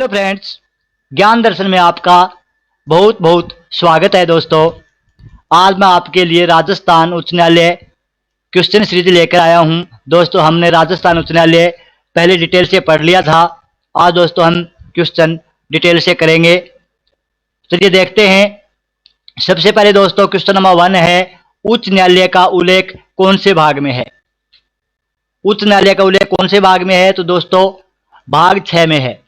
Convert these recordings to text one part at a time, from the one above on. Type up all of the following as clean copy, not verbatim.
Hello friends, ज्ञान दर्शन में आपका बहुत बहुत स्वागत है। दोस्तों, आज मैं आपके लिए राजस्थान उच्च न्यायालय क्वेश्चन सीरीज लेकर आया हूं। दोस्तों, हमने राजस्थान उच्च न्यायालय पहले डिटेल से पढ़ लिया था। आज दोस्तों हम क्वेश्चन डिटेल से करेंगे। चलिए देखते हैं। सबसे पहले दोस्तों क्वेश्चन नंबर 1 है, उच्च न्यायालय का उल्लेख कौन से भाग में है? उच्च न्यायालय का उल्लेख कौन से भाग में है? तो दोस्तों भाग 6 में है।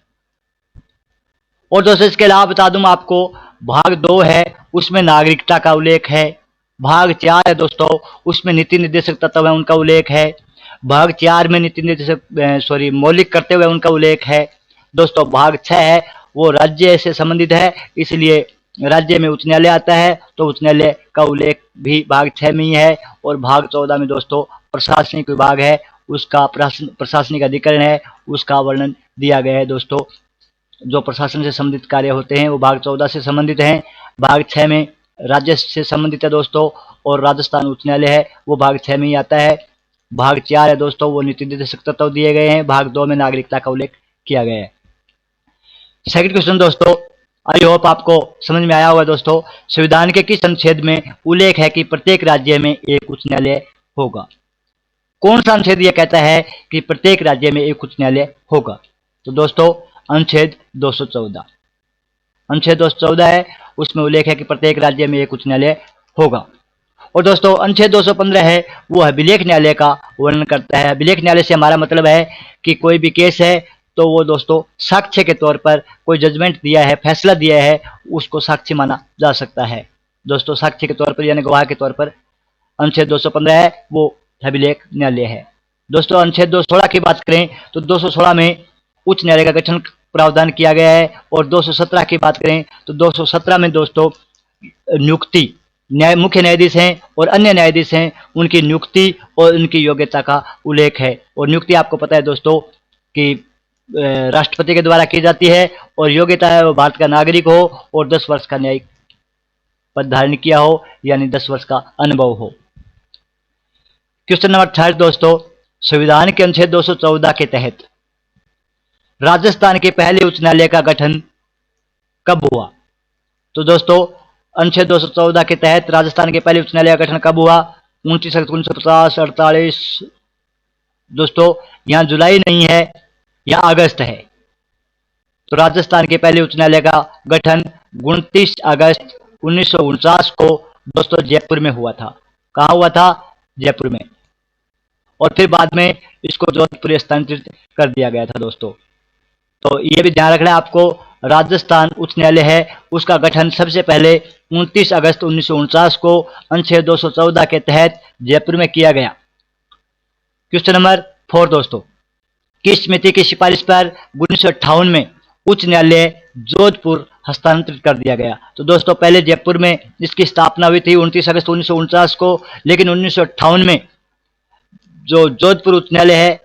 और दोस्तों इसके अलावा बता दूं आपको, भाग 2 है उसमें नागरिकता का उल्लेख है। भाग 4 है दोस्तों, उसमें नीति निर्देशक तत्व है उनका उल्लेख है। भाग 4 में नीति निर्देशक मौलिक करते हुए उनका उल्लेख है। दोस्तों भाग 6 है वो राज्य से संबंधित है, इसलिए राज्य में उच्च न्यायालय आता है, तो उच्च न्यायालय का उल्लेख भी भाग 6 में ही है। और भाग 14 में दोस्तों प्रशासनिक विभाग है, उसका प्रशासनिक अधिकरण है, उसका वर्णन दिया गया है। दोस्तों जो प्रशासन से संबंधित कार्य होते हैं वो भाग 14 से संबंधित हैं। भाग 6 में राज्य से संबंधित है दोस्तों, और राजस्थान उच्च न्यायालय है वो भाग 6 में ही आता है। भाग 4 है दोस्तों, वो नीति निर्देशक तत्व दिए गए हैं। भाग 2 में नागरिकता का उल्लेख किया गया है। सेकंड क्वेश्चन दोस्तों, आई होप आपको समझ में आया होगा। दोस्तों, संविधान के किस अनुच्छेद में उल्लेख है कि प्रत्येक राज्य में एक उच्च न्यायालय होगा? कौन सा अनुच्छेद यह कहता है कि प्रत्येक राज्य में एक उच्च न्यायालय होगा? तो दोस्तों अनुच्छेद 214, अनुच्छेद 214 है, उसमें उल्लेख है कि प्रत्येक राज्य में एक उच्च न्यायालय होगा। और दोस्तों अनुच्छेद 215 है वो अभिलेख न्यायालय का वर्णन करता है। अभिलेख न्यायालय से हमारा मतलब है कि कोई भी केस है तो वो दोस्तों साक्ष्य के तौर पर कोई जजमेंट दिया है, फैसला दिया है, उसको साक्ष्य माना जा सकता है। दोस्तों साक्ष्य के तौर पर यानी गवाह के तौर पर अनुच्छेद 215 है वो अभिलेख न्यायालय है। दोस्तों अनुच्छेद 216 की बात करें तो 216 में उच्च न्यायालय का गठन प्रावधान किया गया है। और 217 की बात करें तो 217 में दोस्तों नियुक्ति, मुख्य न्यायाधीश हैं और अन्य न्यायाधीश हैं, उनकी नियुक्ति और उनकी योग्यता का उल्लेख है। और नियुक्ति आपको पता है दोस्तों कि राष्ट्रपति के द्वारा की जाती है, और योग्यता है वो भारत का नागरिक हो और 10 वर्ष का न्यायिक पद धारण किया हो, यानी 10 वर्ष का अनुभव हो। क्वेश्चन नंबर 3 दोस्तों, संविधान के अनुच्छेद 214 के तहत राजस्थान के पहले उच्च न्यायालय का गठन कब हुआ? तो दोस्तों अनुच्छेद 214 के तहत राजस्थान के पहले उच्च न्यायालय का गठन कब हुआ? 29 अगस्त 1950, 48। दोस्तों यहाँ जुलाई नहीं है, यहाँ अगस्त है। तो राजस्थान के पहले उच्च न्यायालय का गठन 29 अगस्त 1949 को दोस्तों जयपुर में हुआ था। कहाँ हुआ था? जयपुर में। और फिर बाद में इसको जोधपुर स्थानांतरित कर दिया गया था। दोस्तों तो ये भी ध्यान रखना है आपको, राजस्थान उच्च न्यायालय है उसका गठन सबसे पहले 29 अगस्त 1949 को अनुच्छेद 214 के तहत जयपुर में किया गया। क्वेश्चन नंबर 4 दोस्तों, किस समिति की सिफारिश पर 1958 में उच्च न्यायालय जोधपुर हस्तांतरित कर दिया गया? तो दोस्तों पहले जयपुर में इसकी स्थापना हुई थी 29 अगस्त 1949 को, लेकिन 1958 में जो जोधपुर उच्च न्यायालय है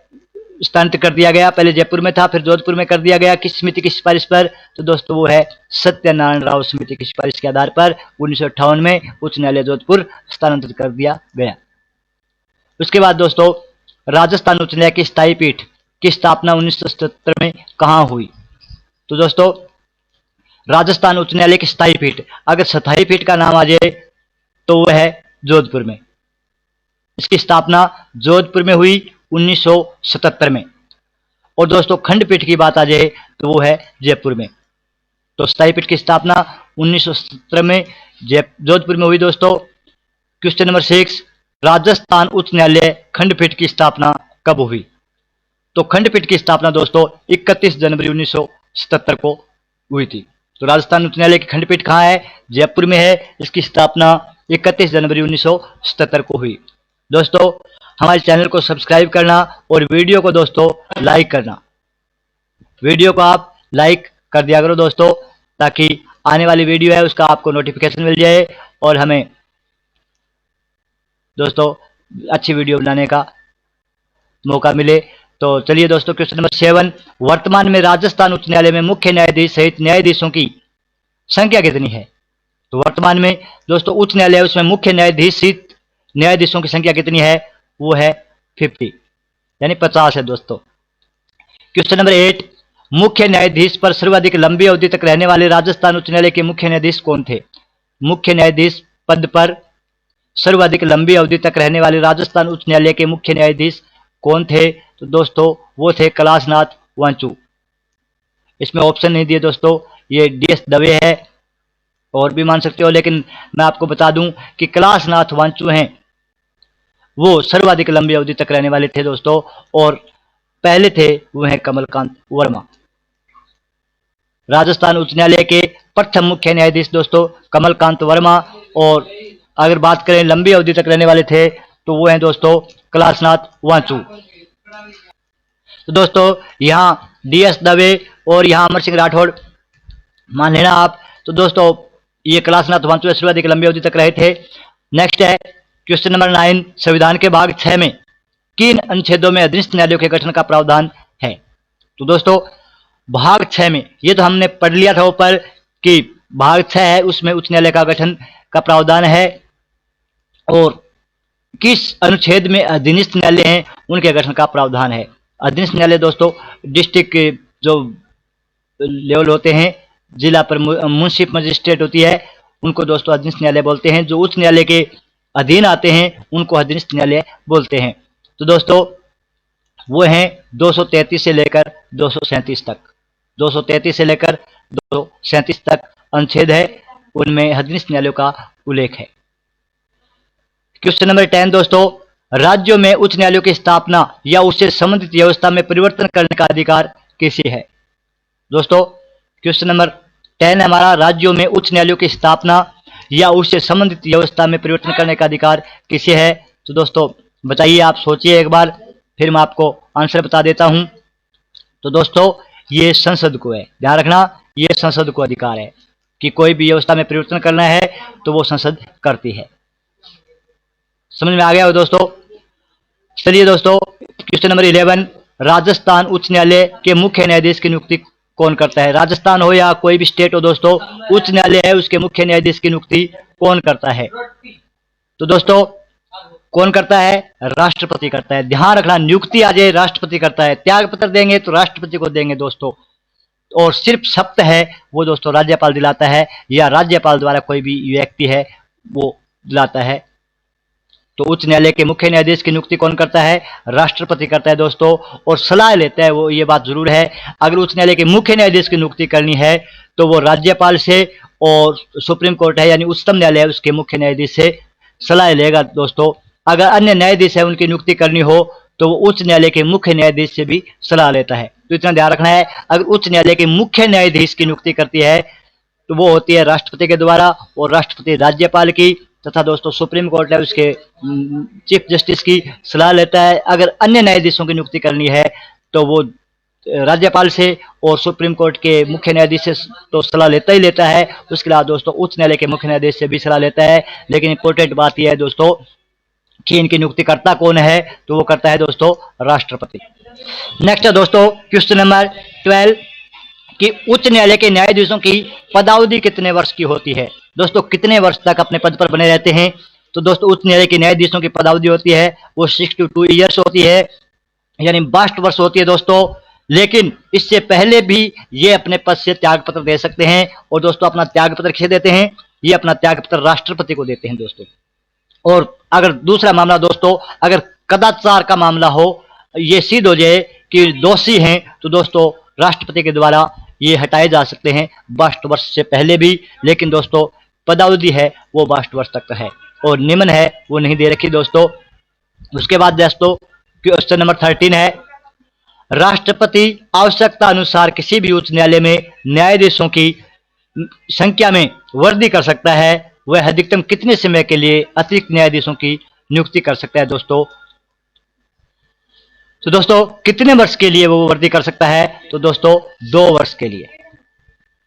स्थानांतरित कर दिया गया। पहले जयपुर में था, फिर जोधपुर में कर दिया गया। किस समिति की सिफारिश पर? तो दोस्तों वो है सत्यनारायण राव समिति की सिफारिश के आधार पर 1958 में उच्च न्यायालय जोधपुर स्थानांतरित कर दिया गया। उसके बाद दोस्तों राजस्थान उच्च न्यायालय की स्थायी पीठ की स्थापना 1977 में कहाँ हुई? तो दोस्तों राजस्थान उच्च न्यायालय की स्थायी पीठ, अगर स्थायी पीठ का नाम आ जाए तो वह है जोधपुर में। इसकी स्थापना जोधपुर में हुई 1977 में। और दोस्तों खंडपीठ की बात आ जाए तो वो है जयपुर में। तो स्थायी पीठ की स्थापना 1977 में जोधपुर में हुई। दोस्तों क्वेश्चन नंबर 6, राजस्थान उच्च न्यायालय खंडपीठ की स्थापना कब हुई? तो खंडपीठ की स्थापना दोस्तों 31 जनवरी 1977 को हुई थी। तो राजस्थान उच्च न्यायालय की खंडपीठ कहाँ है? जयपुर में है। इसकी स्थापना 31 जनवरी 1977 को हुई। दोस्तों हमारे चैनल को सब्सक्राइब करना और वीडियो को दोस्तों लाइक करना। वीडियो को आप लाइक कर दिया करो दोस्तों, ताकि आने वाली वीडियो है उसका आपको नोटिफिकेशन मिल जाए और हमें दोस्तों अच्छी वीडियो बनाने का मौका मिले। तो चलिए दोस्तों क्वेश्चन नंबर 7, वर्तमान में राजस्थान उच्च न्यायालय में मुख्य न्यायाधीश सहित न्यायाधीशों की संख्या कितनी है? तो वर्तमान में दोस्तों उच्च न्यायालय उसमें मुख्य न्यायाधीश सहित न्यायाधीशों की संख्या कितनी है? वो है 50, यानी 50 है दोस्तों। क्वेश्चन नंबर 8, मुख्य न्यायाधीश पर सर्वाधिक लंबी अवधि तक रहने वाले राजस्थान उच्च न्यायालय के मुख्य न्यायाधीश कौन थे? मुख्य न्यायाधीश पद पर सर्वाधिक लंबी अवधि तक रहने वाले राजस्थान उच्च न्यायालय के मुख्य न्यायाधीश कौन थे? तो दोस्तों वो थे कैलाशनाथ वांचू। इसमें ऑप्शन नहीं दिए दोस्तों, ये DS दवे है और भी मान सकते हो, लेकिन मैं आपको बता दूं कि कैलाशनाथ वांचू हैं, वो सर्वाधिक लंबी अवधि तक रहने वाले थे दोस्तों। और पहले थे वो हैं कमलकांत वर्मा। राजस्थान उच्च न्यायालय के प्रथम मुख्य न्यायाधीश दोस्तों कमलकांत वर्मा। और अगर बात करें लंबी अवधि तक रहने वाले थे तो वो हैं दोस्तों कैलाशनाथ वांचू। तो दोस्तों यहाँ DS दवे और यहाँ अमर सिंह राठौड़ मान लेना आप। तो दोस्तों ये कैलाशनाथ वांचू सर्वाधिक लंबी अवधि तक रहे थे। नेक्स्ट है क्वेश्चन नंबर 9, संविधान के भाग 6 में किन अनुच्छेदों में अधीनस्थ न्यायालयों के गठन का प्रावधान है? तो दोस्तों भाग 6 में, ये तो हमने पढ़ लिया था ऊपर कि भाग 6 है, उसमें उच्च न्यायालय का गठन का प्रावधान है। और किस अनुच्छेद में अधीनस्थ न्यायालय हैं उनके गठन का प्रावधान है? अधीनस्थ न्यायालय दोस्तों डिस्ट्रिक्ट के जो लेवल होते हैं, जिला पर मुंसिफ मजिस्ट्रेट होती है, उनको दोस्तों अधीनस्थ न्यायालय बोलते हैं। जो उच्च न्यायालय के अधीन आते हैं उनको अधीनस्थ न्यायालय बोलते हैं। तो दोस्तों वो हैं 233 से लेकर 237 तक। 233 से लेकर 237 तक अनुच्छेद है, उनमें अधीनस्थ न्यायालयों का उल्लेख है। क्वेश्चन नंबर 10 दोस्तों, राज्यों में उच्च न्यायालयों की स्थापना या उससे संबंधित व्यवस्था में परिवर्तन करने का अधिकार किसे है? दोस्तों क्वेश्चन नंबर 10 हमारा, राज्यों में उच्च न्यायालयों की स्थापना या उससे संबंधित व्यवस्था में परिवर्तन करने का अधिकार किसे है? तो दोस्तों बताइए, आप सोचिए एक बार, फिर मैं आपको आंसर बता देता हूं। तो दोस्तों ये संसद को है, ध्यान रखना, ये संसद को अधिकार है कि कोई भी व्यवस्था में परिवर्तन करना है तो वो संसद करती है। समझ में आ गया हो दोस्तों? चलिए दोस्तों क्वेश्चन नंबर 11, राजस्थान उच्च न्यायालय के मुख्य न्यायाधीश की नियुक्ति कौन करता है? राजस्थान हो या कोई भी स्टेट हो दोस्तों, उच्च न्यायालय है, उसके मुख्य न्यायाधीश की नियुक्ति कौन करता है? तो दोस्तों कौन करता है? राष्ट्रपति करता है। ध्यान रखना, नियुक्ति आ जाए राष्ट्रपति करता है, त्याग पत्र देंगे तो राष्ट्रपति को देंगे दोस्तों। और सिर्फ शपथ है वो दोस्तों राज्यपाल दिलाता है, या राज्यपाल द्वारा कोई भी व्यक्ति है वो दिलाता है। तो उच्च न्यायालय के मुख्य न्यायाधीश की नियुक्ति कौन करता है? राष्ट्रपति करता है दोस्तों। और सलाह लेता है वो, ये बात जरूर है, अगर उच्च न्यायालय के मुख्य न्यायाधीश की नियुक्ति करनी है तो वो राज्यपाल से, और सुप्रीम कोर्ट है यानी उच्चतम न्यायालय है उसके मुख्य न्यायाधीश से सलाह लेगा दोस्तों। अगर अन्य न्यायाधीश है उनकी नियुक्ति करनी हो तो वो उच्च न्यायालय के मुख्य न्यायाधीश से भी सलाह लेता है। तो इतना ध्यान रखना है, अगर उच्च न्यायालय के मुख्य न्यायाधीश की नियुक्ति करती है तो वो होती है राष्ट्रपति के द्वारा, और राष्ट्रपति राज्यपाल की तथा दोस्तों सुप्रीम कोर्ट है उसके चीफ जस्टिस की सलाह लेता है। अगर अन्य न्यायाधीशों की नियुक्ति करनी है तो वो राज्यपाल से और सुप्रीम कोर्ट के मुख्य न्यायाधीश से तो सलाह लेता ही लेता है। उसके अलावा दोस्तों उच्च न्यायालय के मुख्य न्यायाधीश से भी सलाह लेता है। लेकिन इंपॉर्टेंट बात यह है दोस्तों कि इनकी नियुक्ति करता कौन है? तो वो करता है दोस्तों राष्ट्रपति। नेक्स्ट है दोस्तों क्वेश्चन नंबर 12 कि उच्च न्यायालय के न्यायाधीशों की पदावधि कितने वर्ष की होती है? दोस्तों कितने वर्ष तक अपने पद पर बने रहते हैं? तो दोस्तों उच्च न्यायालय के न्यायाधीशों की पदावधि होती है वो 62 ईयर्स होती है, यानी 62 वर्ष होती है दोस्तों। लेकिन इससे पहले भी ये अपने पद से त्याग पत्र दे सकते हैं। और दोस्तों अपना त्याग पत्र किसे देते हैं? ये अपना त्याग पत्र राष्ट्रपति को देते हैं दोस्तों। और अगर दूसरा मामला दोस्तों, अगर कदाचार का मामला हो, ये सिद्ध हो जाए कि दोषी हैं, तो दोस्तों राष्ट्रपति के द्वारा ये हटाए जा सकते हैं 62 वर्ष से पहले भी। लेकिन दोस्तों पदावधि है वो 62 वर्ष तक है, और निम्न है वो नहीं दे रखी दोस्तों। उसके बाद दोस्तों क्वेश्चन नंबर 13 है, राष्ट्रपति आवश्यकता अनुसार किसी भी उच्च न्यायालय में न्यायाधीशों की संख्या में वृद्धि कर सकता है। वह अधिकतम कितने समय के लिए अतिरिक्त न्यायाधीशों की नियुक्ति कर सकता है दोस्तों? तो दोस्तों कितने वर्ष के लिए वो वृद्धि कर सकता है? तो दोस्तों 2 वर्ष के लिए।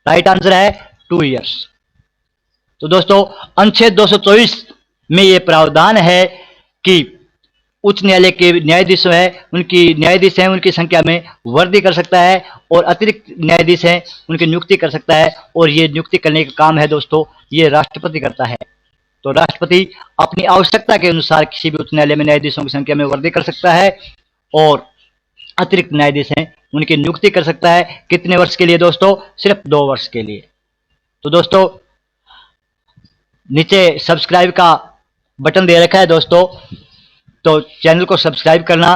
राइट आंसर है 2 ईयर्स। तो दोस्तों अनुच्छेद 224 में ये प्रावधान है कि उच्च न्यायालय के न्यायाधीश हैं उनकी संख्या में वृद्धि कर सकता है, और अतिरिक्त न्यायाधीश हैं उनकी नियुक्ति कर सकता है। और ये नियुक्ति करने का काम है दोस्तों ये राष्ट्रपति करता है। तो राष्ट्रपति अपनी आवश्यकता के अनुसार किसी भी उच्च न्यायालय में न्यायाधीशों की संख्या में वृद्धि कर सकता है, और अतिरिक्त न्यायाधीश हैं उनकी नियुक्ति कर सकता है। कितने वर्ष के लिए दोस्तों? सिर्फ 2 वर्ष के लिए। तो दोस्तों नीचे सब्सक्राइब का बटन दे रखा है दोस्तों, तो चैनल को सब्सक्राइब करना,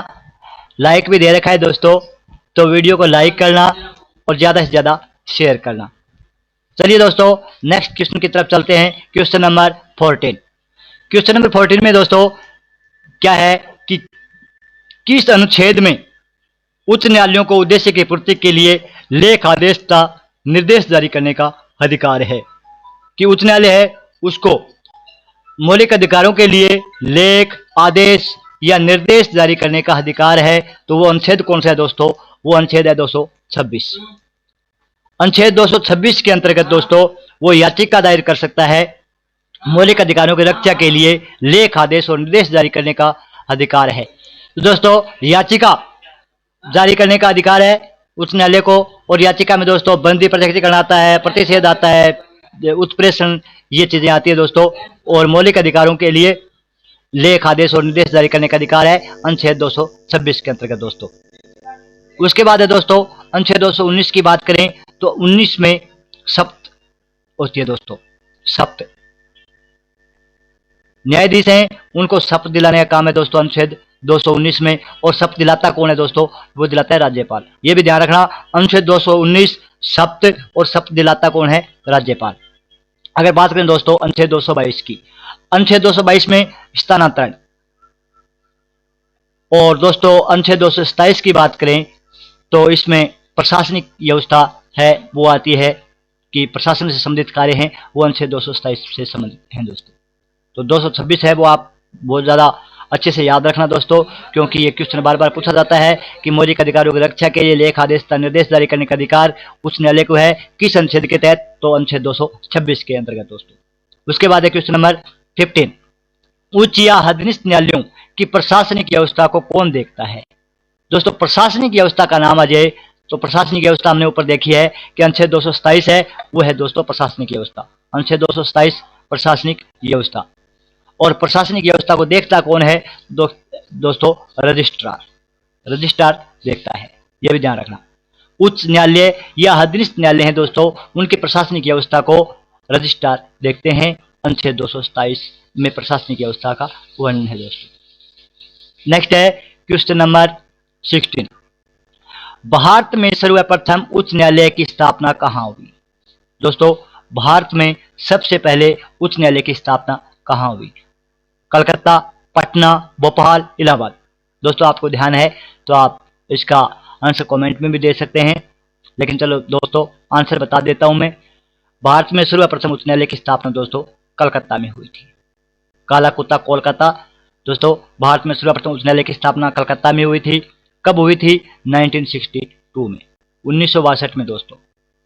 लाइक भी दे रखा है दोस्तों, तो वीडियो को लाइक करना और ज़्यादा से ज़्यादा शेयर करना। चलिए दोस्तों नेक्स्ट क्वेश्चन की तरफ चलते हैं। Question number 14। क्वेश्चन नंबर 14 में दोस्तों क्या है कि किस अनुच्छेद में उच्च न्यायालयों को उद्देश्य की पूर्ति के लिए लेख आदेश का निर्देश जारी करने का अधिकार है? कि उच्च न्यायालय है उसको मौलिक अधिकारों के लिए लेख आदेश या निर्देश जारी करने का अधिकार है। तो वो अनुच्छेद कौन सा है दोस्तों? वो अनुच्छेद है 226। अनुच्छेद 226 के अंतर्गत दोस्तों वो याचिका दायर कर सकता है। मौलिक अधिकारों की रक्षा के लिए लेख आदेश और निर्देश जारी करने का अधिकार है। तो दोस्तों याचिका जारी करने का अधिकार है उच्च न्यायालय को, और याचिका में दोस्तों बंदी प्रत्यक्षीकरण आता है, प्रतिषेध आता है, उत्प्रेषण, ये चीजें आती है दोस्तों। और मौलिक अधिकारों के लिए लेख आदेश और निर्देश जारी करने का अधिकार है अनुच्छेद 226 के अंतर्गत दोस्तों। उसके बाद है दोस्तों अनुच्छेद 219 की बात करें तो 19 में शपथ होती है दोस्तों। शपथ न्यायाधीश हैं उनको शपथ दिलाने का काम है दोस्तों अनुच्छेद 219 में। और शपथ दिलाता कौन है दोस्तों? वो दिलाता है राज्यपाल। ये भी ध्यान रखना, अनुच्छेद 219 शपथ, और शपथ दिलाता कौन है? राज्यपाल। अगर बात करें दोस्तों अनुच्छेद 222 की, अनुच्छेद 222 में स्थानांतरण। और दोस्तों अनुच्छेद 227 की बात करें तो इसमें प्रशासनिक व्यवस्था है, वो आती है कि प्रशासन से संबंधित कार्य हैं वो अनुच्छेद 227 से संबंधित हैं दोस्तों। तो 226 है वो आप बहुत ज़्यादा अच्छे से याद रखना दोस्तों, क्योंकि ये क्वेश्चन बार बार पूछा जाता है कि मौलिक अधिकारों की रक्षा के लिए लेख आदेश का निर्देश जारी करने का अधिकार उच्च न्यायालय को है, किस अनुच्छेद के तहत? तो अनुच्छेद 226 के अंतर्गत दोस्तों। उसके बाद है क्वेश्चन नंबर 15। उच्च या अधीनस्थ न्यायालयों की प्रशासनिक व्यवस्था को कौन देखता है? दोस्तों प्रशासनिक व्यवस्था का नाम आ जाए तो प्रशासनिक व्यवस्था हमने ऊपर देखी है कि अनुच्छेद 227 है, वो है दोस्तों प्रशासनिक व्यवस्था। अनुच्छेद 227 प्रशासनिक व्यवस्था। और प्रशासनिक व्यवस्था को देखता कौन है? दोस्तों रजिस्ट्रार। रजिस्ट्रार देखता है, यह भी ध्यान रखना। उच्च न्यायालय या अधीनस्थ न्यायालय हैं दोस्तों, उनकी प्रशासनिक व्यवस्था को रजिस्ट्रार देखते हैं। अनुच्छेद 227 में प्रशासनिक व्यवस्था का वर्णन है दोस्तों। नेक्स्ट है क्वेश्चन नंबर 16। भारत में सर्वप्रथम उच्च न्यायालय की स्थापना कहाँ हुई? दोस्तों भारत में सबसे पहले उच्च न्यायालय की स्थापना कहाँ हुई? कलकत्ता, पटना, भोपाल, इलाहाबाद। दोस्तों आपको ध्यान है तो आप इसका आंसर कमेंट में भी दे सकते हैं, लेकिन चलो दोस्तों आंसर बता देता हूं मैं। भारत में सर्वप्रथम उच्च न्यायालय की स्थापना दोस्तों कलकत्ता में हुई थी। काला कुत्ता कोलकाता। दोस्तों भारत में सर्वप्रथम उच्च न्यायालय की स्थापना कलकत्ता में हुई थी। कब हुई थी? 1962 में, 1962 में दोस्तों,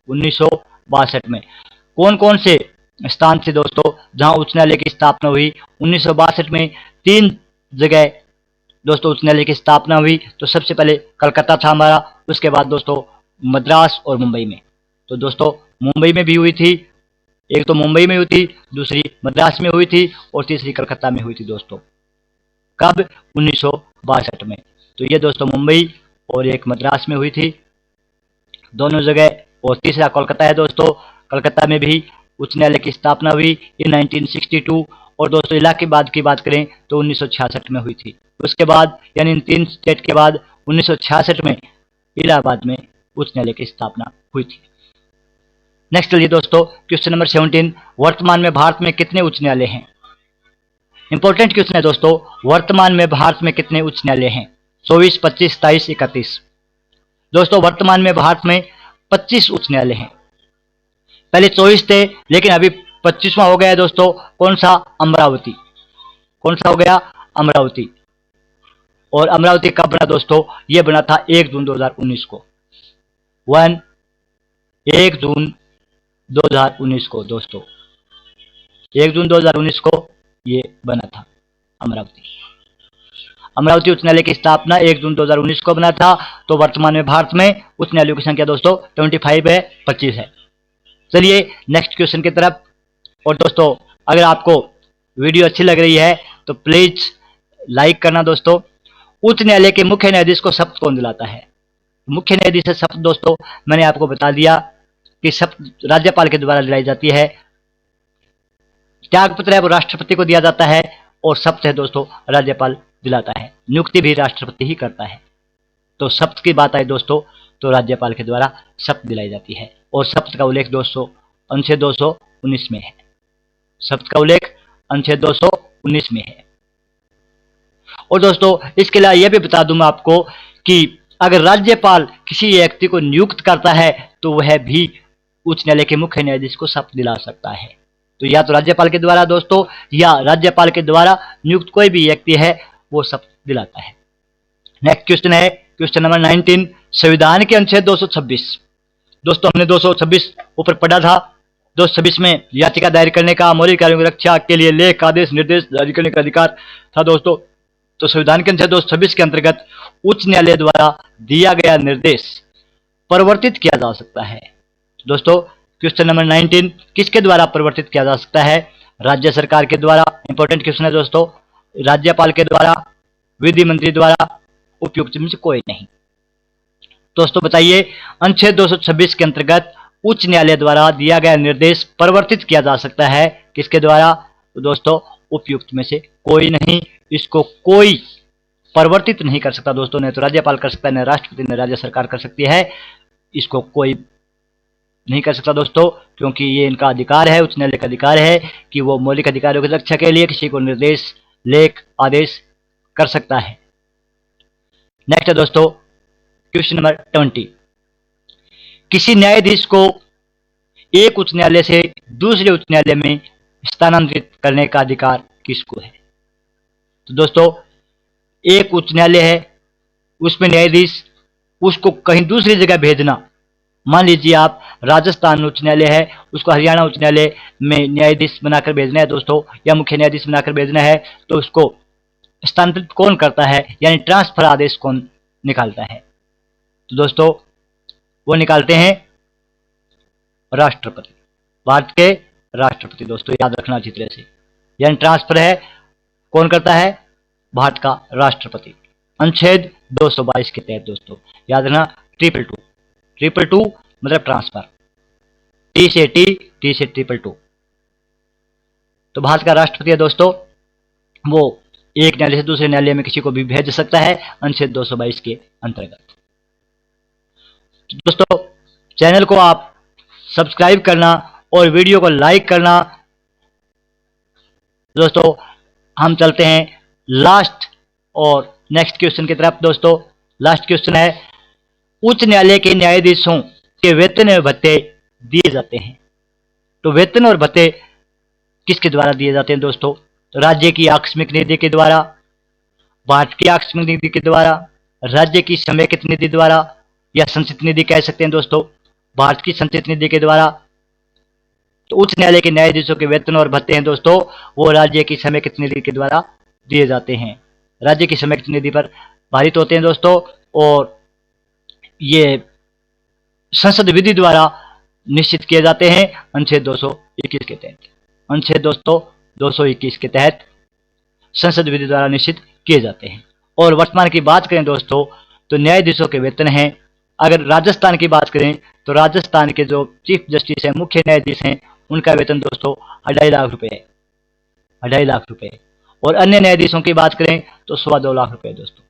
1962 में। कौन कौन से स्थान से दोस्तों जहां उच्च न्यायालय की स्थापना हुई? 1962 में 3 जगह दोस्तों उच्च न्यायालय की स्थापना हुई। तो सबसे पहले कलकत्ता था हमारा, उसके बाद दोस्तों मद्रास और मुंबई में। तो दोस्तों मुंबई में भी हुई थी, एक तो मुंबई में हुई थी, दूसरी मद्रास में हुई थी, और तीसरी कलकत्ता में हुई थी दोस्तों। कब? 1962 में। तो ये दोस्तों मुंबई और एक मद्रास में हुई थी दोनों जगह, और तीसरा कोलकाता है दोस्तों। कलकत्ता में भी उच्च न्यायालय की स्थापना हुई इन 1962। और दोस्तों इलाहाबाद की बात करें तो 1966 में हुई थी। उसके बाद यानी इन 3 स्टेट के बाद 1966 में इलाहाबाद में उच्च न्यायालय की स्थापना हुई थी। नेक्स्ट चलिए दोस्तों क्वेश्चन नंबर 17। वर्तमान में भारत में कितने उच्च न्यायालय हैं? इंपॉर्टेंट क्वेश्चन है दोस्तों, वर्तमान में भारत में कितने उच्च न्यायालय हैं? 24, 25, 27, 31। दोस्तों वर्तमान में भारत में 25 उच्च न्यायालय हैं। पहले 24 थे, लेकिन अभी 25वां हो गया है दोस्तों। कौन सा? अमरावती। कौन सा हो गया? अमरावती। और अमरावती कब बना दोस्तों? यह बना था 1 जून 2019 को। 1 जून 2019 को दोस्तों, 1 जून 2019 को ये बना था अमरावती। अमरावती उच्च न्यायालय की स्थापना 1 जून 2019 को बना था। तो वर्तमान में भारत में उच्च न्यायालयों की संख्या दोस्तों 25 है, 25 है। चलिए नेक्स्ट क्वेश्चन की तरफ। और दोस्तों अगर आपको वीडियो अच्छी लग रही है तो प्लीज लाइक करना दोस्तों। उच्च न्यायालय के मुख्य न्यायाधीश को शपथ कौन दिलाता है? मुख्य न्यायाधीश से शपथ दोस्तों मैंने आपको बता दिया कि शपथ राज्यपाल के द्वारा दिलाई जाती है। त्याग पत्र है वो राष्ट्रपति को दिया जाता है और शपथ है दोस्तों राज्यपाल दिलाता है। नियुक्ति भी राष्ट्रपति ही करता है। तो शपथ की बात आई दोस्तों तो राज्यपाल के द्वारा शपथ दिलाई जाती है और शपथ का उल्लेख दोस्तों अनुच्छेद 219 में है। शपथ का उल्लेख अनुच्छेद 219 में है। और दोस्तों इसके अलावा यह भी बता दूं मैं आपको कि अगर राज्यपाल किसी व्यक्ति को नियुक्त करता है तो वह भी उच्च न्यायालय के मुख्य न्यायाधीश को शपथ दिला सकता है। तो या तो राज्यपाल के द्वारा दोस्तों या राज्यपाल के द्वारा नियुक्त कोई भी व्यक्ति है वो शपथ दिलाता है। नेक्स्ट क्वेश्चन है क्वेश्चन नंबर 19, संविधान के अनुच्छेद 226। दोस्तों हमने 226 ऊपर पढ़ा था। 226 में याचिका दायर करने का, मौलिक कार्यों की रक्षा के लिए लेख, आदेश, निर्देश जारी करने का अधिकार था दोस्तों। तो संविधान के अनुच्छेद 226 के अंतर्गत उच्च न्यायालय द्वारा दिया गया निर्देश परिवर्तित किया जा सकता है। दोस्तों क्वेश्चन नंबर 19 किसके द्वारा परिवर्तित किया जा सकता है? राज्य सरकार के द्वारा। इंपॉर्टेंट क्वेश्चन है दोस्तों। राज्यपाल के द्वारा, विधि मंत्री द्वारा, उपयुक्त में से कोई नहीं। दोस्तों बताइए अनुच्छेद 226 के अंतर्गत उच्च न्यायालय द्वारा दिया गया निर्देश परिवर्तित किया जा सकता है किसके द्वारा? तो दोस्तों उपयुक्त में से कोई नहीं। इसको कोई परिवर्तित नहीं कर सकता दोस्तों। न तो राज्यपाल कर सकता है, न राष्ट्रपति, न राज्य सरकार कर सकती है। इसको कोई नहीं कर सकता दोस्तों, क्योंकि ये इनका अधिकार है, उच्च न्यायालय का अधिकार है कि वो मौलिक अधिकारों की रक्षा के लिए किसी को निर्देश, लेख, आदेश कर सकता है। नेक्स्ट है दोस्तों क्वेश्चन नंबर 20, किसी न्यायाधीश को एक उच्च न्यायालय से दूसरे उच्च न्यायालय में स्थानांतरित करने का अधिकार किसको है? तो दोस्तों एक उच्च न्यायालय है, उसमें न्यायाधीश उसको कहीं दूसरी जगह भेजना। मान लीजिए आप राजस्थान उच्च न्यायालय है, उसको हरियाणा उच्च न्यायालय में न्यायाधीश बनाकर भेजना है दोस्तों, या मुख्य न्यायाधीश बनाकर भेजना है। तो उसको स्थानांतरित कौन करता है, यानी ट्रांसफर आदेश कौन निकालता है? तो दोस्तों वो निकालते हैं राष्ट्रपति, भारत के राष्ट्रपति। दोस्तों याद रखना अच्छी तरह से, यानी ट्रांसफर है कौन करता है? भारत का राष्ट्रपति। अनुच्छेद 222 के तहत दोस्तों याद रखना 222 मतलब ट्रांसफर, टी से टी, टी से 222। तो भारत का राष्ट्रपति है दोस्तों, वो एक न्यायालय से दूसरे न्यायालय में किसी को भी भेज सकता है अनुच्छेद 222 के अंतर्गत। दोस्तों चैनल को आप सब्सक्राइब करना और वीडियो को लाइक करना। दोस्तों हम चलते हैं लास्ट और नेक्स्ट क्वेश्चन की तरफ। दोस्तों लास्ट क्वेश्चन है, उच्च न्यायालय के न्यायाधीशों के वेतन और भत्ते दिए जाते हैं। तो वेतन और भत्ते किसके द्वारा दिए जाते हैं दोस्तों? तो राज्य की आकस्मिक निधि के द्वारा, भारत की आकस्मिक निधि के द्वारा, राज्य की समेकित निधि द्वारा, या संचित निधि कह सकते हैं दोस्तों, भारत की संचित निधि के द्वारा। तो उच्च न्यायालय के न्यायाधीशों के वेतन और भत्ते हैं दोस्तों वो राज्य की समेकित निधि के द्वारा दिए जाते हैं। राज्य की समेकित निधि पर पारित होते हैं दोस्तों, और ये संसद विधि द्वारा निश्चित किए जाते हैं अनुच्छेद 221 के तहत। अनुच्छेद दोस्तों 221 के तहत संसद विधि द्वारा निश्चित किए जाते हैं। और वर्तमान की बात करें दोस्तों तो न्यायाधीशों के वेतन हैं, अगर राजस्थान की बात करें तो राजस्थान के जो चीफ जस्टिस हैं, मुख्य न्यायाधीश हैं, उनका वेतन दोस्तों 2.5 लाख रुपए है, 2.5 लाख रुपए। और अन्य न्यायाधीशों की बात करें तो 2.25 लाख रुपए दोस्तों।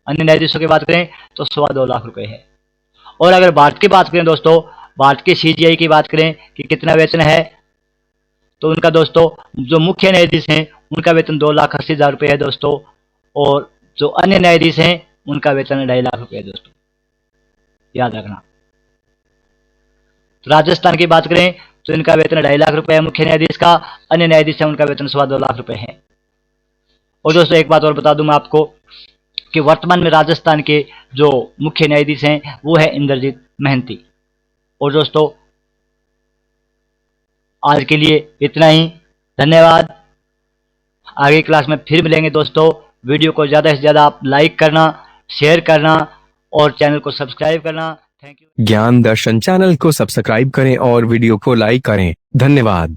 अन्य न्यायाधीशों की बात करें तो 2.25 लाख रुपए है। और अगर भारत की बात करें दोस्तों, भारत के सीजीआई की बात करें कि कितना वेतन है, तो उनका दोस्तों जो मुख्य न्यायाधीश हैं उनका वेतन 2,80,000 रुपये है दोस्तों, और जो अन्य न्यायाधीश हैं उनका वेतन 2.5 लाख रुपये है दोस्तों, याद रखना। तो राजस्थान की बात करें तो इनका वेतन 2.5 लाख रुपये है मुख्य न्यायाधीश का, अन्य न्यायाधीश है उनका वेतन 2.25 लाख रुपये है। और दोस्तों एक बात और बता दूं मैं आपको कि वर्तमान में राजस्थान के जो मुख्य न्यायाधीश हैं वो है इंद्रजीत महंती। और दोस्तों आज के लिए इतना ही, धन्यवाद। आगे क्लास में फिर मिलेंगे दोस्तों। वीडियो को ज़्यादा से ज़्यादा आप लाइक करना, शेयर करना और चैनल को सब्सक्राइब करना। Thank you. ज्ञान दर्शन चैनल को सब्सक्राइब करें और वीडियो को लाइक करें। धन्यवाद।